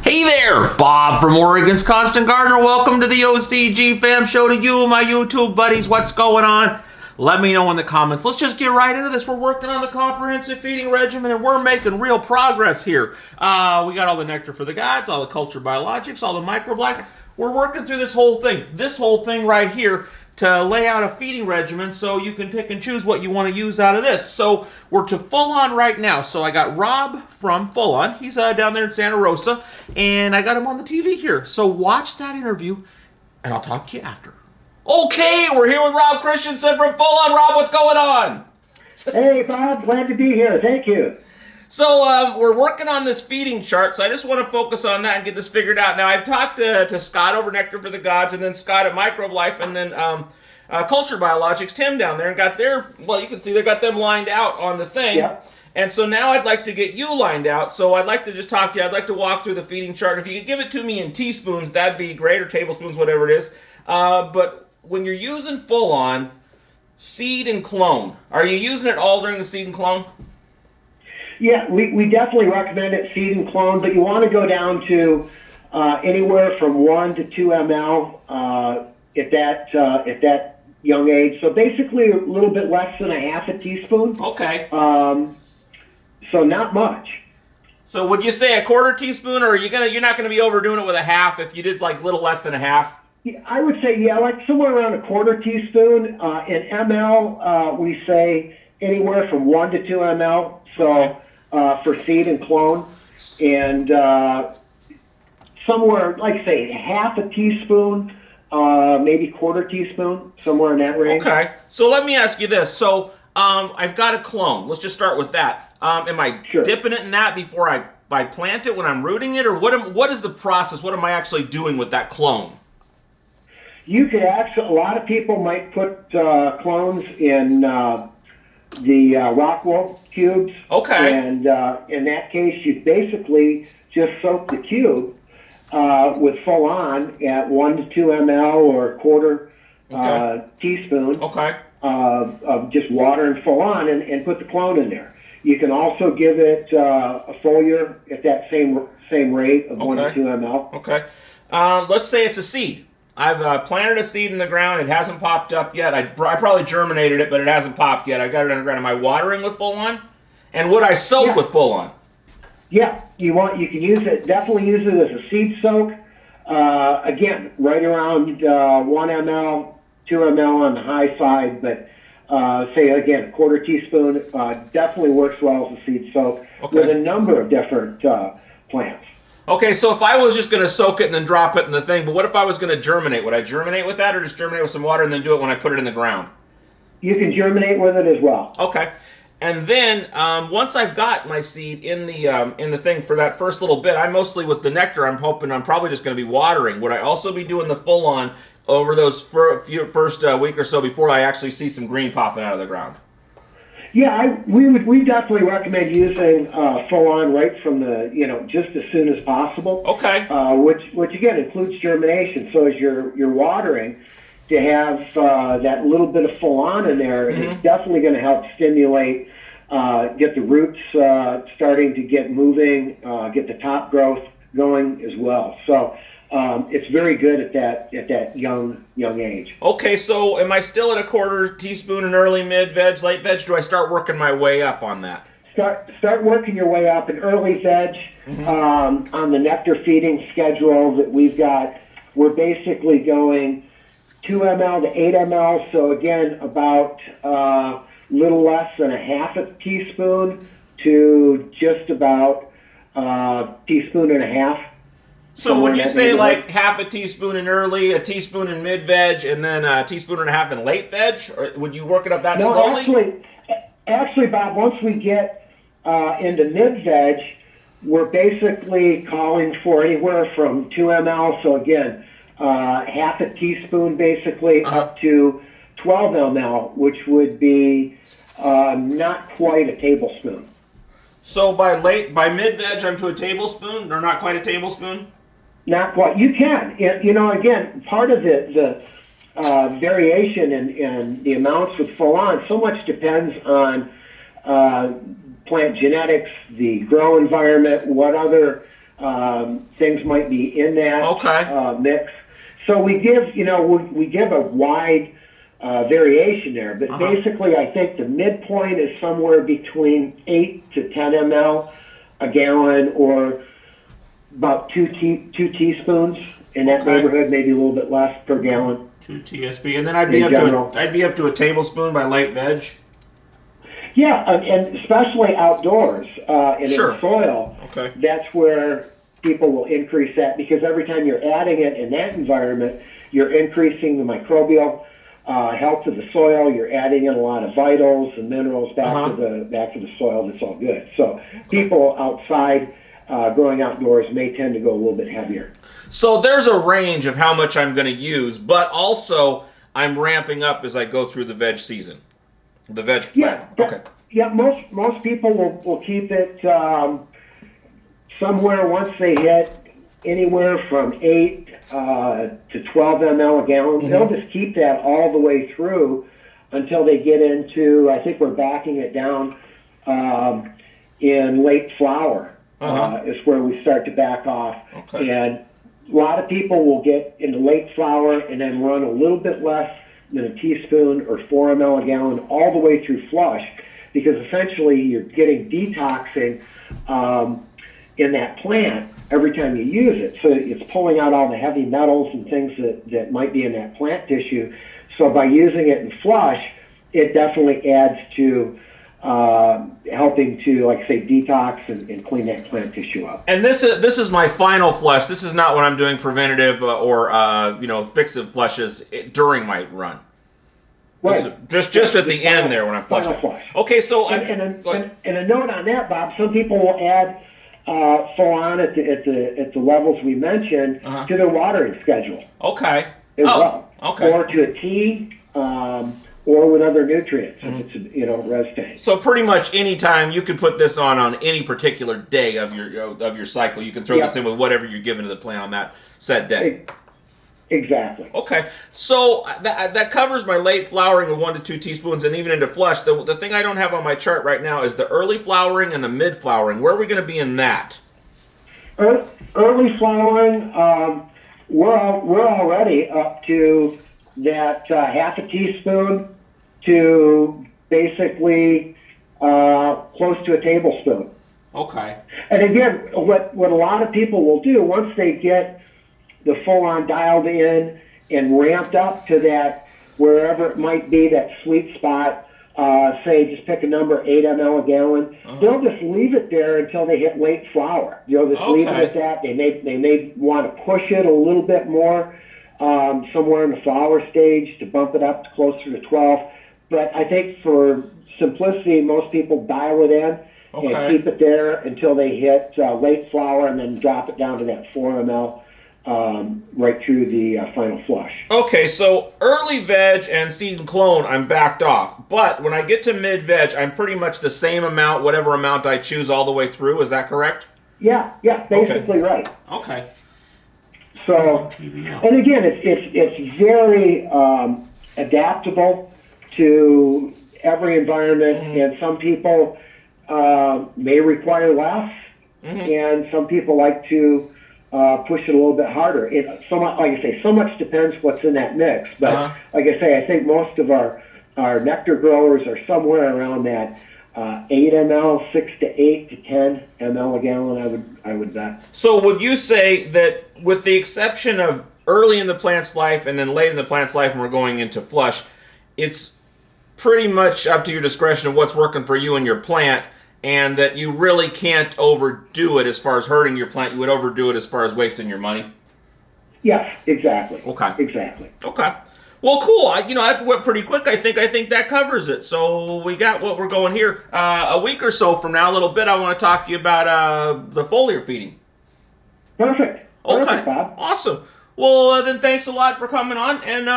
Hey there, Bob from Oregon's Constant Gardener. Welcome to the OCGFAM show. To you, my YouTube buddies, what's going on? Let me know in the comments. Let's just get right into this. We're working on the comprehensive feeding regimen, and we're making real progress here. We got all the nectar for the gods, all the culture biologics, all the microbiome. We're working through this whole thing right here, to lay out a feeding regimen so you can pick and choose what you want to use out of this. So we're to Fullon right now. So I got Rob from Fullon. He's down there in Santa Rosa, and I got him on the TV here. So watch that interview, and I'll talk to you after. Okay, we're here with Rob Christiansen from Fullon. Rob, what's going on? Hey, Bob, glad to be here. Thank you. So we're working on this feeding chart, so I just want to focus on that and get this figured out. Now, I've talked to Scott over Nectar for the Gods, and then Scott at Microbe Life, and then Culture Biologics, Tim down there, and got their, well, you can see they got them lined out on the thing. Yep. And so now I'd like to get you lined out, so I'd like to just talk to you. I'd like to walk through the feeding chart. If you could give it to me in teaspoons, that'd be great, or tablespoons, whatever it is. But when you're using Fullon, seed and clone, are you using it all during the seed and clone? Yeah, we definitely recommend it, seed and clone, but you want to go down to anywhere from 1 to 2 ml at that young age. So basically a little bit less than a half a teaspoon. Okay. So not much. So would you say a quarter teaspoon, or you're not gonna be overdoing it with a half if you did like a little less than a half? Yeah, I would say, yeah, like somewhere around a quarter teaspoon. In ml, we say anywhere from 1 to 2 ml. So for seed and clone, and somewhere, like say, half a teaspoon, maybe quarter teaspoon, somewhere in that range. Okay. So let me ask you this. So I've got a clone. Let's just start with that. Am I dipping it in that before I plant it when I'm rooting it, or what is the process? What am I actually doing with that clone? You could actually, a lot of people might put clones in the rock wool cubes. Okay. And in that case, you basically just soak the cube with Fullon at 1 to 2 ml or a quarter teaspoon of just water and Fullon, and put the clone in there. You can also give it a foliar at that same rate of 1 to 2 ml. Okay. Let's say it's a seed. I've planted a seed in the ground. It hasn't popped up yet. I probably germinated it, but it hasn't popped yet. I got it underground. Am I watering with Fullon? And would I soak with Fullon? Yeah, you can use it. Definitely use it as a seed soak. Again, right around 1 ml, 2 ml on the high side, but say again, a quarter teaspoon definitely works well as a seed soak with a number of different plants. Okay, so if I was just going to soak it and then drop it in the thing, but what if I was going to germinate? Would I germinate with that, or just germinate with some water and then do it when I put it in the ground? You can germinate with it as well. Okay. And then once I've got my seed in the thing for that first little bit, I'm mostly with the nectar. I'm hoping I'm probably just going to be watering. Would I also be doing the Fullon over those first week or so before I actually see some green popping out of the ground? Yeah, we definitely recommend using Fullon right from the, just as soon as possible. Okay. Which again includes germination. So as you're watering, to have that little bit of Fullon in there is definitely going to help stimulate, get the roots starting to get moving, get the top growth going as well. So it's very good at that young age. Okay, so am I still at a quarter teaspoon in early, mid, veg, late veg? Do I start working my way up on that? Start working your way up. In early veg, on the nectar feeding schedule that we've got, we're basically going 2 ml to 8 ml. So again, about little less than a half a teaspoon to just about a teaspoon and a half. So would you say like half a teaspoon in early, a teaspoon in mid-veg, and then a teaspoon and a half in late veg? Or would you work it up that slowly? No, actually, Bob, once we get into mid-veg, we're basically calling for anywhere from 2 ml. So again, half a teaspoon basically up to 12 ml, which would be not quite a tablespoon. So by mid-veg, I'm to a tablespoon, or not quite a tablespoon? Not quite. You can. Again, part of the variation in the amounts with Fullon so much depends on plant genetics, the grow environment, what other things might be in that mix. So we give, we give a wide variation there, but basically I think the midpoint is somewhere between 8 to 10 ml a gallon, or about two teaspoons in that neighborhood, maybe a little bit less per gallon. 2 TSP, and then I'd be up to a tablespoon by late veg. Yeah, and especially outdoors in the soil. Okay. That's where people will increase that, because every time you're adding it in that environment, you're increasing the microbial health of the soil. You're adding in a lot of vitals and minerals back to the soil. That's all good. So people outside growing outdoors may tend to go a little bit heavier. So there's a range of how much I'm going to use, but also I'm ramping up as I go through the veg season. The veg plant. Yeah, most people will keep it somewhere once they hit anywhere from 8 to 12 ml a gallon. They'll just keep that all the way through until they get into, I think we're backing it down in late flower is where we start to back off. Okay. And a lot of people will get into late flower and then run a little bit less than a teaspoon or 4 ml a gallon all the way through flush, because essentially you're getting detoxing in that plant every time you use it. So it's pulling out all the heavy metals and things that might be in that plant tissue. So by using it in flush, it definitely adds to helping to, like say, detox and clean that plant tissue up. And this is my final flush. This is not when I'm doing preventative or fixative flushes during my run. Right. Just at the end there when I'm flushing. Final flush. Okay, so and a note on that, Bob. Some people will add Fullon at the levels we mentioned to their watering schedule. Okay. As well. Okay. Or to a tea. Or with other nutrients, if it's res tank. So pretty much any time you can put this on any particular day of your cycle. You can throw this in with whatever you're giving to the plant on that set day. Exactly. Okay, so that covers my late flowering of 1 to 2 teaspoons and even into flush. The thing I don't have on my chart right now is the early flowering and the mid flowering. Where are we going to be in that? Early flowering, we're already up to that half a teaspoon to basically close to a tablespoon. Okay. And again, what a lot of people will do once they get the Fullon dialed in and ramped up to that, wherever it might be, that sweet spot, say just pick a number, 8 ml a gallon, they'll just leave it there until they hit late flower. Just leave it at that. They may want to push it a little bit more somewhere in the flower stage to bump it up to closer to 12. But I think for simplicity, most people dial it in and keep it there until they hit late flower, and then drop it down to that 4 ml right through the final flush. Okay, so early veg and seed and clone, I'm backed off. But when I get to mid veg, I'm pretty much the same amount, whatever amount I choose all the way through. Is that correct? Yeah, basically right. Okay. So, and again, it's very adaptable to every environment, and some people may require less, and some people like to push it a little bit harder. Like I say, so much depends what's in that mix. But like I say, I think most of our nectar growers are somewhere around that 8 ml, 6 to 8 to 10 ml a gallon, I would bet. So would you say that with the exception of early in the plant's life and then late in the plant's life when we're going into flush, it's pretty much up to your discretion of what's working for you and your plant, and that you really can't overdo it as far as hurting your plant? You would overdo it as far as wasting your money? Yes, exactly. Okay. Exactly. Okay. Well, cool. I went pretty quick. I think that covers it. So we got what we're going here. A week or so from now, a little bit, I want to talk to you about the foliar feeding. Perfect. Okay. Perfect, Bob. Awesome. Well, then thanks a lot for coming on and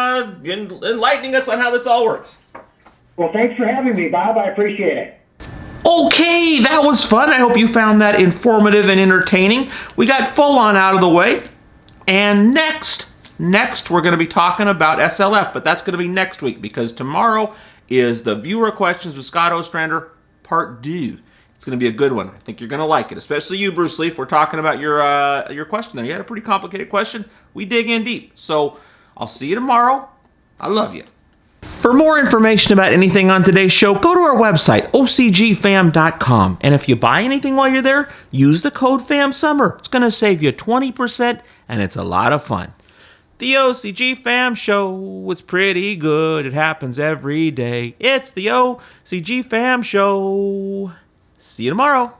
enlightening us on how this all works. Well, thanks for having me, Bob. I appreciate it. Okay, that was fun. I hope you found that informative and entertaining. We got Fullon out of the way. And next, we're going to be talking about SLF, but that's going to be next week, because tomorrow is the viewer questions with Scott Ostrander, part 2. It's going to be a good one. I think you're going to like it, especially you, Bruce Lee. If we're talking about your question there. You had a pretty complicated question. We dig in deep. So I'll see you tomorrow. I love you. For more information about anything on today's show, go to our website, OCGFAM.com. And if you buy anything while you're there, use the code FAMSUMMER. It's going to save you 20%, and it's a lot of fun. The OCG Fam Show is pretty good. It happens every day. It's the OCG Fam Show. See you tomorrow.